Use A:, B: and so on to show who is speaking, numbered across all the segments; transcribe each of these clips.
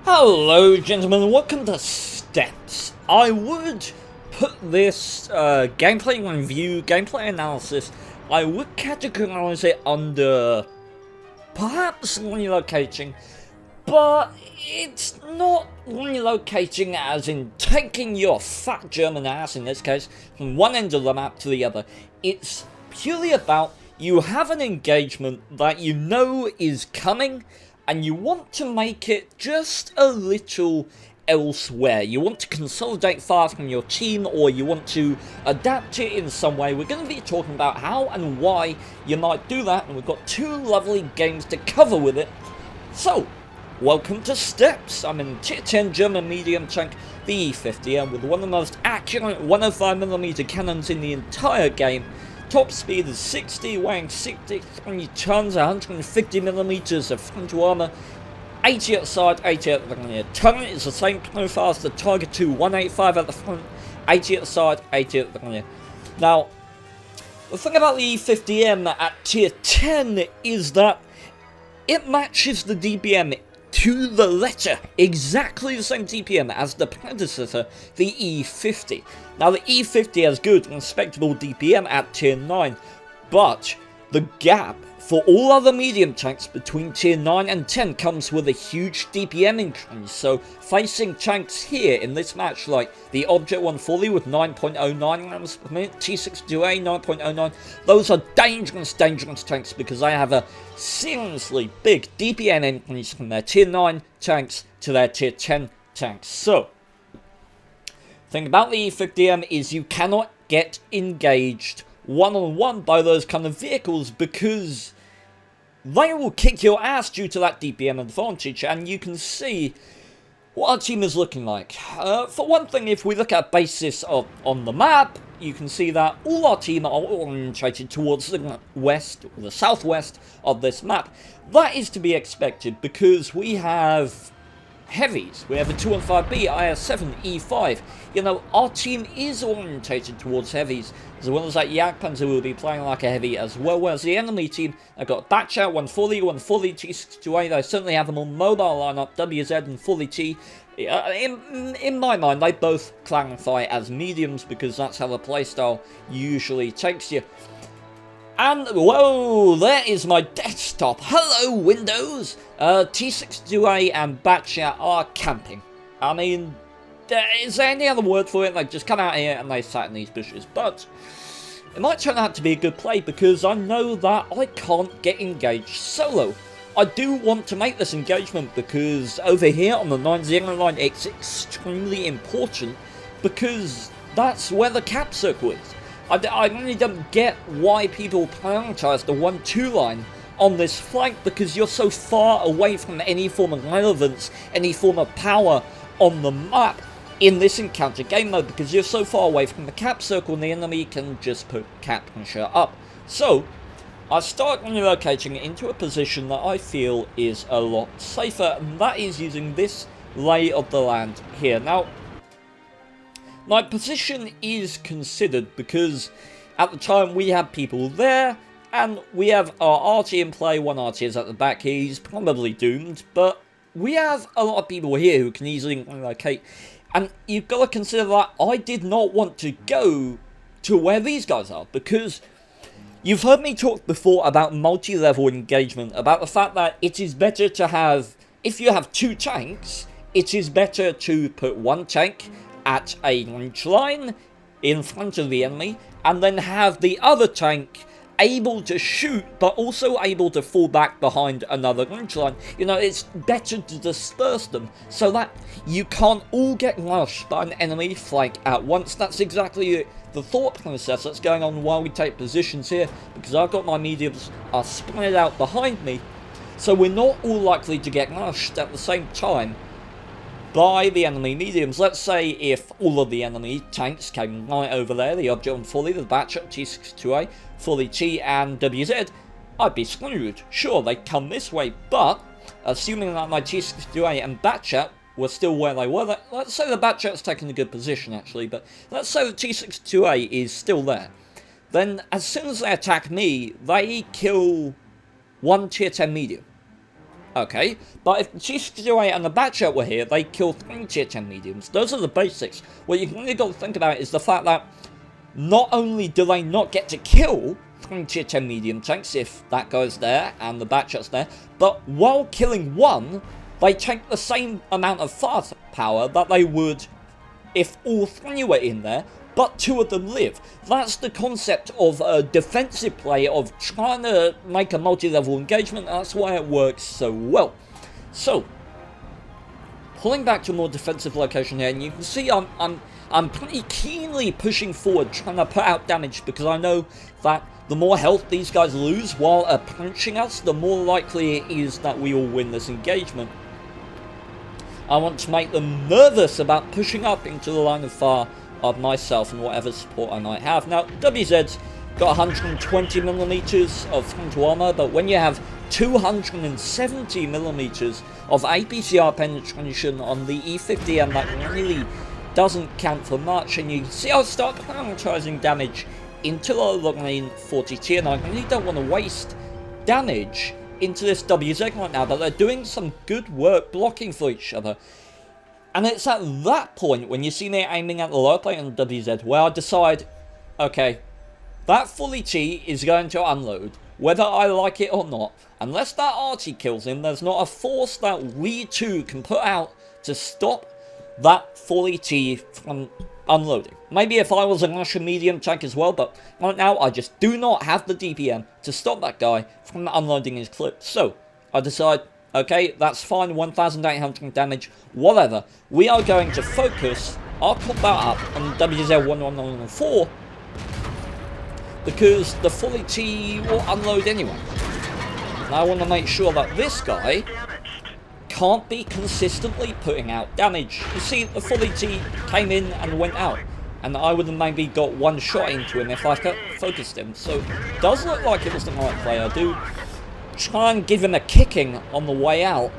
A: Hello gentlemen, welcome to Steps. I would put this gameplay review, gameplay analysis, I would categorize it under perhaps relocating, but it's not relocating as in taking your fat German ass, in this case, from one end of the map to the other. It's purely about you have an engagement that you know is coming, and you want to make it just a little elsewhere. You want to consolidate far from your team, or you want to adapt it in some way. We're going to be talking about how and why you might do that, and we've got two lovely games to cover with it. So, welcome to Steps. I'm in Tier 10 German medium tank, the E50M, with one of the most accurate 105mm cannons in the entire game. Top speed is 60, weighing 63 tons, 150mm of frontal armor, 80 at the side, 80 at the rear. Turret is the same profile as the Tiger 2, 185 at the front, 80 at the side, 80 at the rear. Now, the thing about the E50M at tier 10 is that it matches the DPM to the letter, exactly the same DPM as the predecessor, the E50. Now the E50 has good and respectable DPM at tier 9, but the gap for all other medium tanks between tier 9 and 10 comes with a huge DPM increase. So facing tanks here in this match like the Object 140 with 9.09 grams per minute, T62A 9.09, those are dangerous tanks because they have a seriously big DPM increase from their tier 9 tanks to their tier 10 tanks. So, the thing about the E50M is you cannot get engaged one-on-one by those kind of vehicles because they will kick your ass due to that DPM advantage, and you can see what our team is looking like. For one thing, if we look at basis on the map, you can see that all our team are orientated towards the west, or the southwest of this map. That is to be expected because we have heavies. We have a 215B, IS-7, E5. You know, our team is orientated towards heavies, as well as that Jagdpanzer will be playing like a heavy as well, whereas the enemy team, they've got Batchat, 140, 140, T62A, they certainly have a more mobile lineup, WZ and 40T. In my mind, they both classify as mediums because that's how the playstyle usually takes you. And, whoa, there is my desktop. Hello, Windows! T62A and Batchat are camping. I mean, is there any other word for it? They just come out here and they sat in these bushes. But it might turn out to be a good play because I know that I can't get engaged solo. I do want to make this engagement because over here on the 90 line, it's extremely important because that's where the cap circle is. I really don't get why people prioritize the 1-2 line on this flank because you're so far away from any form of relevance, any form of power on the map in this encounter game mode because you're so far away from the cap circle and the enemy can just put cap pressure up. So, I start relocating into a position that I feel is a lot safer, and that is using this lay of the land here. Now, my position is considered because at the time we have people there and we have our RT in play. One RT is at the back here, he's probably doomed, but we have a lot of people here who can easily relocate, and you've got to consider that I did not want to go to where these guys are because you've heard me talk before about multi-level engagement, about the fact that it is better to have, if you have two tanks, it is better to put one tank at a ridge line in front of the enemy and then have the other tank able to shoot but also able to fall back behind another ridge line. You know, it's better to disperse them so that you can't all get rushed by an enemy flank at once. That's exactly the thought process that's going on while we take positions here because I've got my mediums are spread out behind me, so we're not all likely to get rushed at the same time by the enemy mediums. Let's say if all of the enemy tanks came right over there, the Object 140, the Batchat, T62A, 40T and WZ, I'd be screwed. Sure, they'd come this way, but assuming that my T62A and Batchat were still where they were, let's say the Batchat's taking a good position actually, but let's say the T62A is still there. Then as soon as they attack me, they kill one tier 10 medium. Okay, but if the T-62A and the Batchet were here, they kill 3 tier 10 mediums. Those are the basics. What you really got to think about is the fact that not only do they not get to kill 3 tier 10 medium tanks if that guy's there and the Batchet's there, but while killing one, they take the same amount of firepower that they would if all 3 were in there, but 2 of them live. That's the concept of a defensive play, of trying to make a multi-level engagement. That's why it works so well. So, pulling back to a more defensive location here, and you can see I'm pretty keenly pushing forward, trying to put out damage, because I know that the more health these guys lose while approaching us, the more likely it is that we will win this engagement. I want to make them nervous about pushing up into the line of fire of myself and whatever support I might have. Now, WZ's got 120mm of frontal armor, but when you have 270mm of APCR penetration on the E50M, that really doesn't count for much, and you can see I'll start prioritizing damage into the line 40T, and I really don't want to waste damage into this WZ right now, but they're doing some good work blocking for each other. And it's at that point, when you see me aiming at the lower plate on WZ, where I decide, okay, that fully T is going to unload, whether I like it or not. Unless that arty kills him, there's not a force that we two can put out to stop that fully T from unloading. Maybe if I was a Russian medium tank as well, but right now I just do not have the DPM to stop that guy from unloading his clip. So, I decide, okay, that's fine, 1,800 damage, whatever. We are going to focus our combat up on WZ-1114 because the fully T will unload anyway. And I want to make sure that this guy can't be consistently putting out damage. You see, the fully T came in and went out, and I would have maybe got one shot into him if I focused him. So, it does look like it was the right play. I do try and give him a kicking on the way out.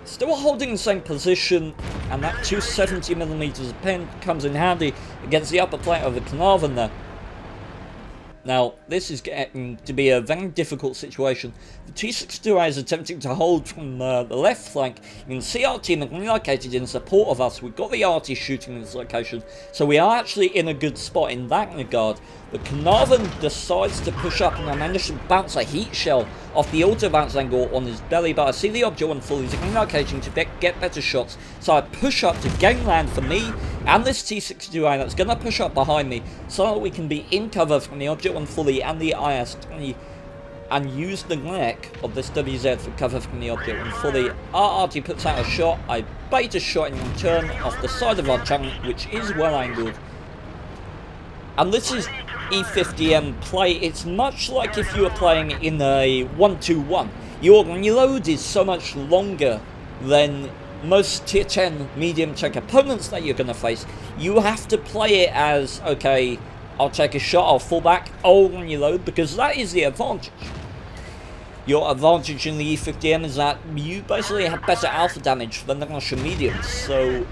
A: Still holding the same position, and that 270mm of pen comes in handy against the upper plate of the Carnarvon there. Now, this is getting to be a very difficult situation. The T-62A is attempting to hold from the left flank. You can see our team are relocated in support of us. We've got the arty shooting in this location, so we are actually in a good spot in that regard. But Carnarvon decides to push up, and I managed to bounce a heat shell off the auto bounce angle on his belly, but I see the object one fully relocating to get better shots, so I push up to gain land for me and this T-62A that's going to push up behind me so that we can be in cover from the object one fully and the IS-3 and use the neck of this WZ for cover from the object one fully. Our arty puts out a shot, I bait a shot in return off the side of our turret, which is well angled. And this is E50M play. It's much like if you were playing in a 1-2-1. Your reload is so much longer than most tier 10 medium tank opponents that you're going to face. You have to play it as, okay, I'll take a shot, I'll fall back, I'll reload, because that is the advantage. Your advantage in the E50M is that you basically have better alpha damage than the Russian mediums, so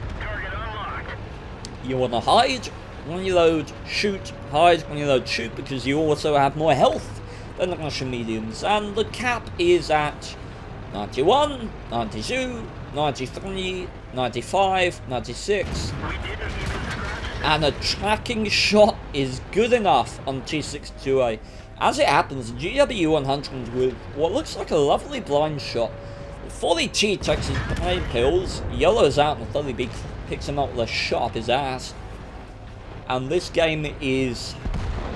A: you want to hide, reload, shoot, hide, reload, shoot, because you also have more health than the Russian mediums, and the cap is at 91, 92, 93, 95, 96, and a tracking shot is good enough on T-62A. As it happens, GW100 with what looks like a lovely blind shot. 40T takes his blind pills, yellows out, and 30B picks him up with a shot up his ass. And this game is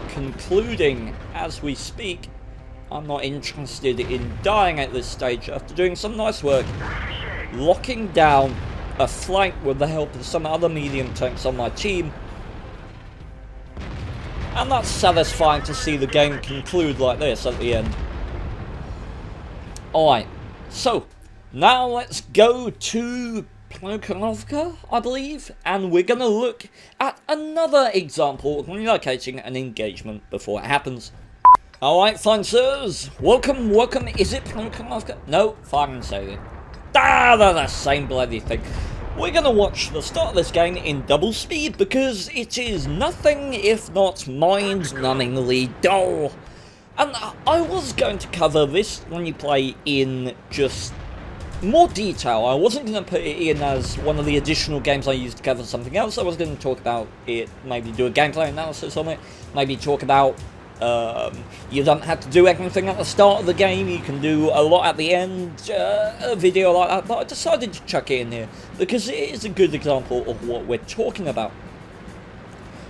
A: concluding as we speak. I'm not interested in dying at this stage after doing some nice work locking down a flank with the help of some other medium tanks on my team. And that's satisfying to see the game conclude like this at the end. Alright, so now let's go to Plukhanovka, I believe, and we're going to look at another example of relocating an engagement before it happens. Alright, fine sirs, welcome, is it Plukhanovka? No, fire and sailing. Ah, they're the same bloody thing. We're going to watch the start of this game in double speed because it is nothing if not mind-numbingly dull. And I was going to cover this when you play in just more detail. I wasn't going to put it in as one of the additional games I used to cover something else. I was going to talk about it, maybe do a gameplay analysis on it, maybe talk about you don't have to do everything at the start of the game, you can do a lot at the end, a video like that, but I decided to chuck it in here because it is a good example of what we're talking about.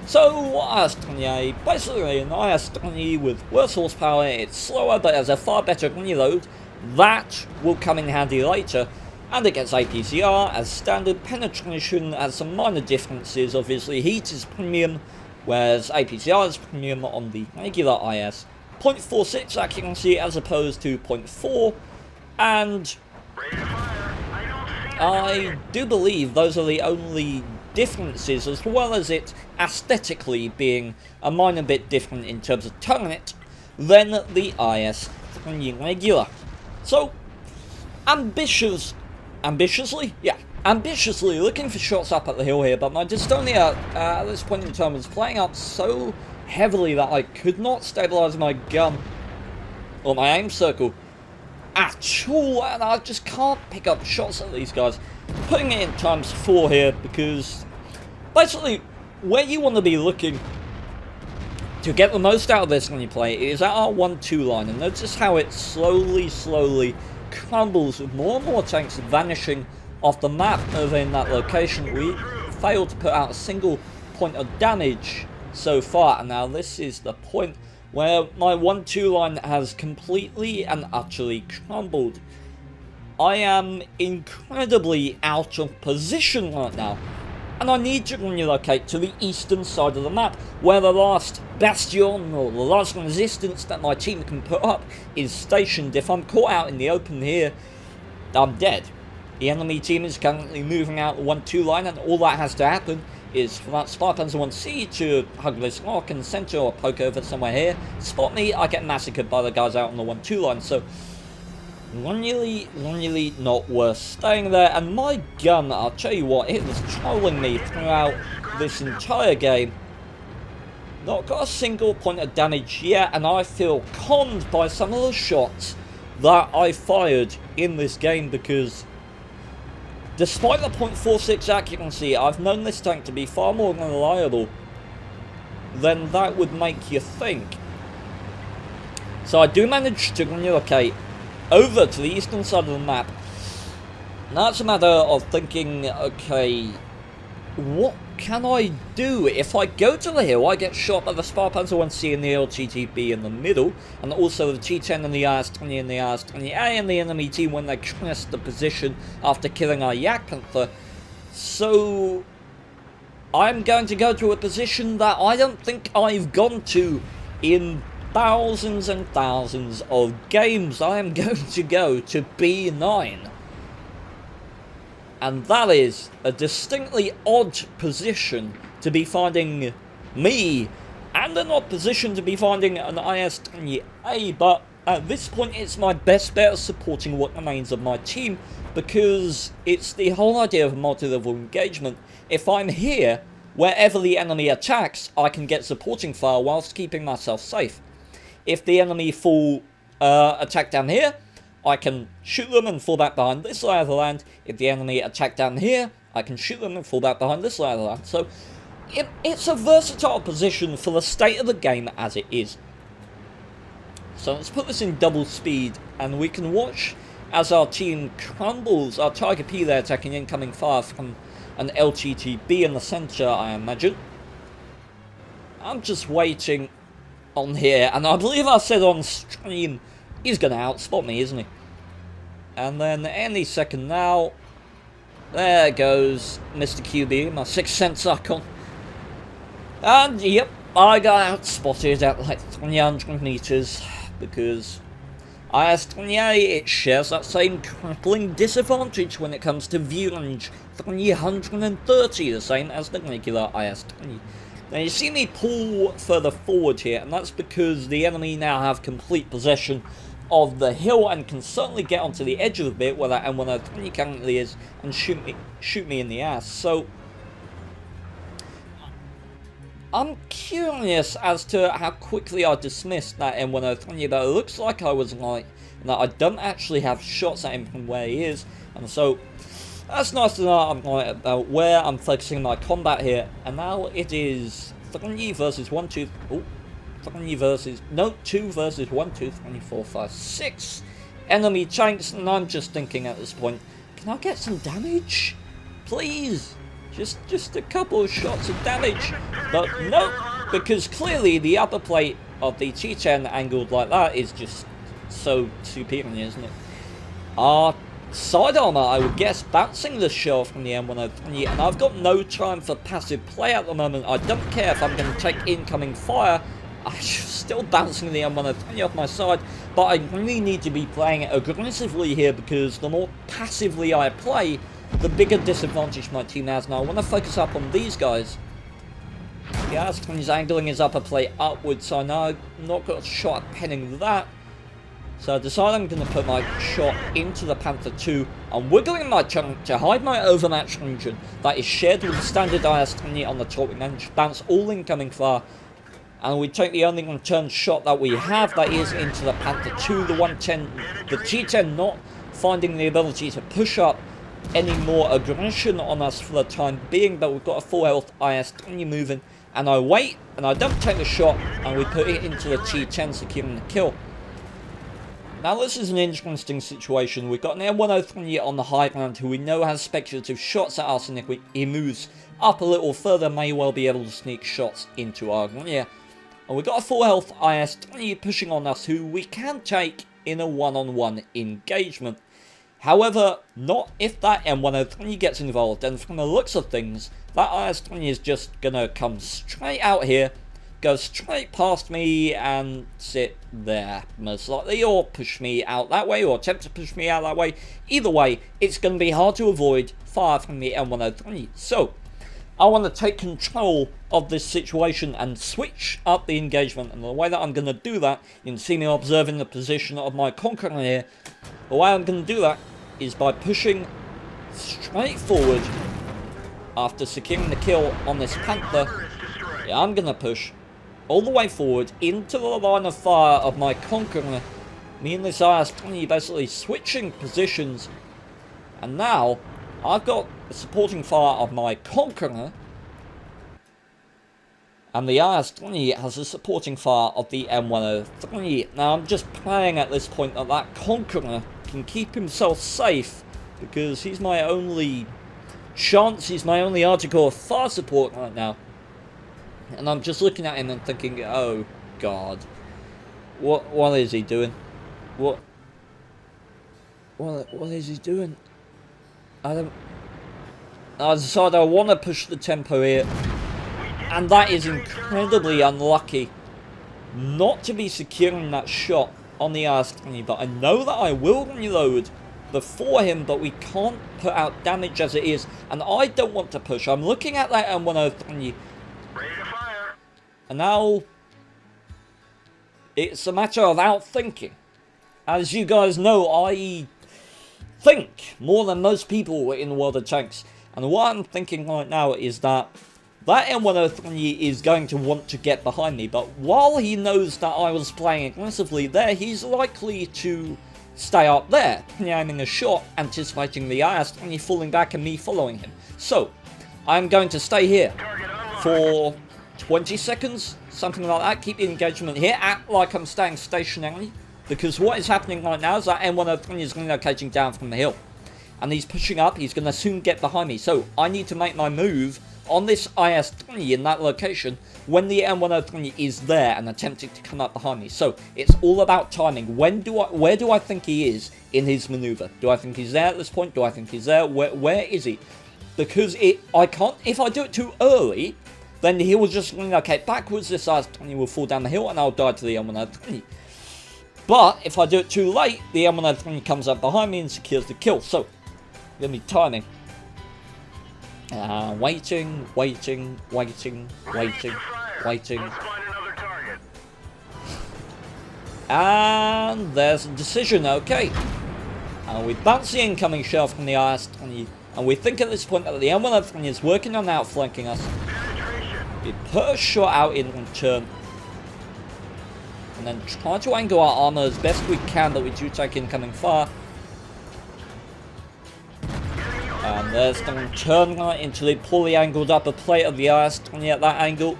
A: So, IS-3A, basically an IS-3 with worse horsepower, it's slower but has a far better reload. That will come in handy later, and it gets APCR as standard. Penetration has some minor differences. Obviously heat is premium, whereas APCR is premium on the regular IS. 0.46 accuracy as opposed to 0.4, and I do believe those are the only differences, as well as it aesthetically being a minor bit different in terms of turret than the IS-3 regular. So, ambitiously looking for shots up at the hill here, but my dystonia at this point in time was playing up so heavily that I could not stabilise my gun or my aim circle at all, and I just can't pick up shots at these guys. Putting it in ×4 here, because basically where you want to be looking to get the most out of this when you play it is at our 1-2 line, and notice how it slowly crumbles with more and more tanks vanishing off the map over in that location. We failed to put out a single point of damage so far, and now this is the point where my 1-2 line has completely and utterly crumbled. I am incredibly out of position right now, and I need to relocate to the eastern side of the map, where the last bastion or the last resistance that my team can put up is stationed. If I'm caught out in the open here, I'm dead. The enemy team is currently moving out the 1-2 line, and all that has to happen is for that Spy Panzer 1C to hug this rock and center or poke over somewhere here, spot me, I get massacred by the guys out on the 1-2 line. So really not worth staying there, and my gun, I'll tell you what, it was trolling me throughout this entire game. Not got a single point of damage yet, and I feel conned by some of the shots that I fired in this game, because despite the 0.46 accuracy, I've known this tank to be far more reliable than that would make you think. So I do manage to relocate over to the eastern side of the map. Now it's a matter of thinking, okay, what can I do? If I go to the hill, I get shot by the Spy Panzer 1C and the LTTB in the middle, and also the T10 and the IS-3 and the IS-3A and the enemy team when they crest the position after killing our Yak Panther. So I'm going to go to a position that I don't think I've gone to in thousands and thousands of games. I am going to go to B9. And that is a distinctly odd position to be finding me, and an odd position to be finding an IS-3A, but at this point it's my best bet of supporting what remains of my team, because it's the whole idea of multi-level engagement. If I'm here, wherever the enemy attacks, I can get supporting fire whilst keeping myself safe. If the enemy attack down here, I can shoot them and fall back behind this lay of the land. If the enemy attack down here, I can shoot them and fall back behind this lay of the land. So it's a versatile position for the state of the game as it is. So let's put this in double speed, and we can watch as our team crumbles. Our Tiger P there attacking incoming fire from an LTTB in the centre, I imagine. I'm just waiting on here, and I believe I said on stream he's going to outspot me, isn't he? And then any second now, there goes Mr. QB, my 6th sense icon. And yep, I got outspotted at like 300 meters, because IS-3A, it shares that same crippling disadvantage when it comes to view range, 330, the same as the regular IS-3. Now you see me pull further forward here, and that's because the enemy now have complete possession of the hill and can certainly get onto the edge of the bit where that M103 currently is and shoot me in the ass. So I'm curious as to how quickly I dismissed that M103, but it looks like I was right, and that I don't actually have shots at him from where he is, and so that's nice to know I'm right about where I'm focusing my combat here. And now it is 3 versus 1, 2, oh, 3 versus, no, 2 versus 1, 2, 3, 4, 5, 6 enemy tanks, and I'm just thinking at this point, can I get some damage? Please? Just a couple of shots of damage. But no, because clearly the upper plate of the T10 angled like that is just so superior, isn't it? Side armor, I would guess, bouncing the shell from the M103, and I've got no time for passive play at the moment. I don't care if I'm going to take incoming fire. I'm still bouncing the M103 off my side, but I really need to be playing it aggressively here, because the more passively I play, the bigger disadvantage my team has. Now I want to focus up on these guys. Yeah, he's angling his upper plate upwards, so I know I've not got a shot at penning that. So I decide I'm going to put my shot into the Panther 2. I'm wiggling my chunk to hide my overmatched engine that is shared with the standard IS-3A on the top wing and bounce all incoming fire. And we take the only return shot that we have, that is into the Panther 2, the 110, the T10 not finding the ability to push up any more aggression on us for the time being, but we've got a full health IS-3 moving, and I wait, and I don't take the shot, and we put it into the T10, securing the kill. Now this is an interesting situation. We've got an M103 on the high ground who we know has speculative shots at us, and if he moves up a little further, may well be able to sneak shots into our rear. And we've got a full health IS-3 pushing on us who we can take in a one-on-one engagement. However, not if that M103 gets involved, and from the looks of things, that IS-3 is just going to come straight out here, go straight past me and sit there, most likely, or push me out that way, or attempt to push me out that way. Either way, it's going to be hard to avoid fire from the M103. So, I want to take control of this situation and switch up the engagement, and the way that I'm going to do that, you can see me observing the position of my Conqueror here. The way I'm going to do that is by pushing straight forward after securing the kill on this Panther. Yeah, I'm going to push all the way forward into the line of fire of my Conqueror. Me and this IS-3 basically switching positions, and now I've got the supporting fire of my Conqueror, and the IS-3 has the supporting fire of the M103. Now I'm just praying at this point that that Conqueror can keep himself safe, because he's my only chance, he's my only article of fire support right now. And I'm just looking at him and thinking, oh god, what is he doing? What is he doing? I decide I want to push the tempo here, and that is incredibly unlucky not to be securing that shot on the IS-3, but I know that I will reload before him, but we can't put out damage as it is, and I don't want to push. I'm looking at that M103, and now it's a matter of outthinking. As you guys know, I think more than most people in the world of tanks, and what I'm thinking right now is that M103 is going to want to get behind me, but while he knows that I was playing aggressively there, he's likely to stay up there, aiming a shot, anticipating the IS-3 falling back and me following him. So, I'm going to stay here for 20 seconds, something like that, keep the engagement here, act like I'm staying stationary, because what is happening right now is that M103 is relocating down from the hill, and he's pushing up, he's going to soon get behind me, so I need to make my move on this IS-3 in that location when the M103 is there and attempting to come up behind me. So it's all about timing. Where do I think he is in his maneuver? Do I think he's there at this point? Do I think he's there? Where is he? Because I can't, if I do it too early, then he will just relocate backwards, this IS-3 will fall down the hill and I'll die to the M103. But if I do it too late, the M103 comes up behind me and secures the kill. So, gonna be timing. Waiting. And there's a decision, okay. We bounce the incoming shell from the IS-3, and we think at this point that the M103 is working on outflanking us. We put a shot out in on turn. And then try to angle our armor as best we can that we do take incoming fire. And there's the turn right into the poorly angled upper plate of the IS-3A at that angle.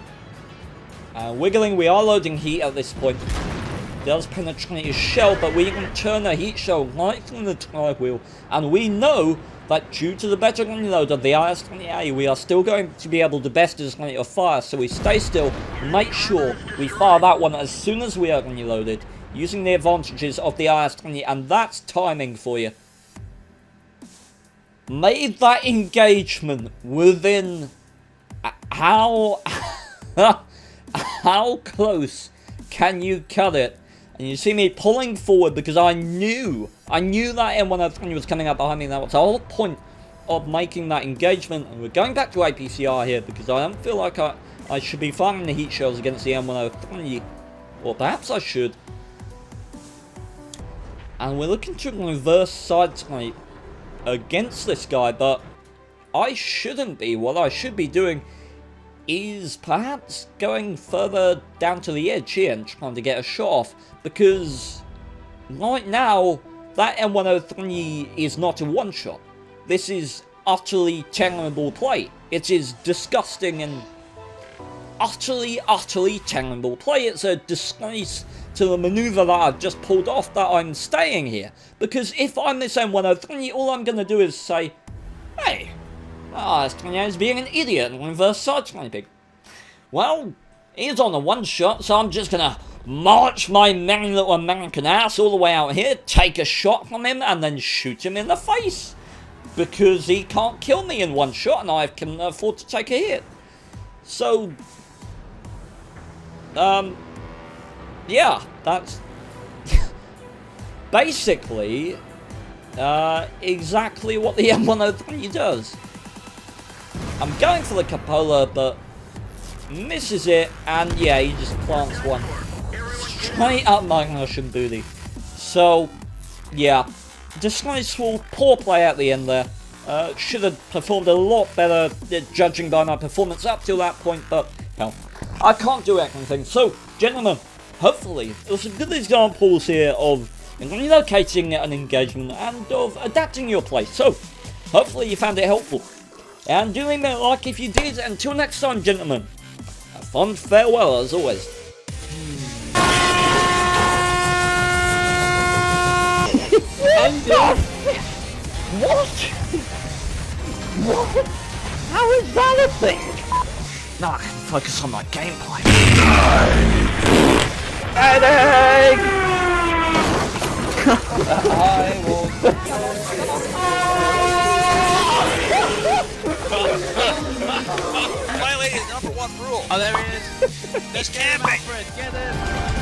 A: Wiggling, we are loading heat at this point. It does penetrate his shell, but we can turn the heat shell right from the drive wheel. And we know that due to the better reload of the IS-3A, we are still going to be able to best his rate of fire. So we stay still, make sure we fire that one as soon as we are reloaded, using the advantages of the IS-3A, and that's timing for you. Made that engagement within how close can you cut it? And you see me pulling forward because I knew that M103 was coming up behind me. That was the whole point of making that engagement. And we're going back to APCR here because I don't feel like I should be firing the heat shells against the M103. Or perhaps I should. And we're looking to reverse side snipe against this guy, but I shouldn't be. What I should be doing is perhaps going further down to the edge here and trying to get a shot off, because right now that M103 is not a one-shot. This is utterly terrible play. It is disgusting and utterly terrible play. It's a disgrace to the maneuver that I've just pulled off that I'm staying here, because if I'm this M103, all I'm going to do is say, hey, IS-3A is being an idiot and reverse side sniping. Well, he's on a one shot, so I'm just gonna march my merry little American ass all the way out here, take a shot from him, and then shoot him in the face. Because he can't kill me in one shot, and I can afford to take a hit. So, yeah, that's basically exactly what the M103 does. I'm going for the cupola, but misses it, and yeah, he just plants one straight up my Russian booty. So, yeah, disgraceful, poor play at the end there. Should have performed a lot better, judging by my performance up till that point, but hell, I can't do everything. So, gentlemen, hopefully, there's some good examples here of relocating an engagement and of adapting your play. So, hopefully you found it helpful. And do leave me a like if you did. Until next time, gentlemen, a fond farewell as always. What? What? How is that a thing? Now I can focus on my gameplay. Headache! I will...
B: Violated #1 rule.
C: Oh, there he is.
B: He's camping.
C: Get him.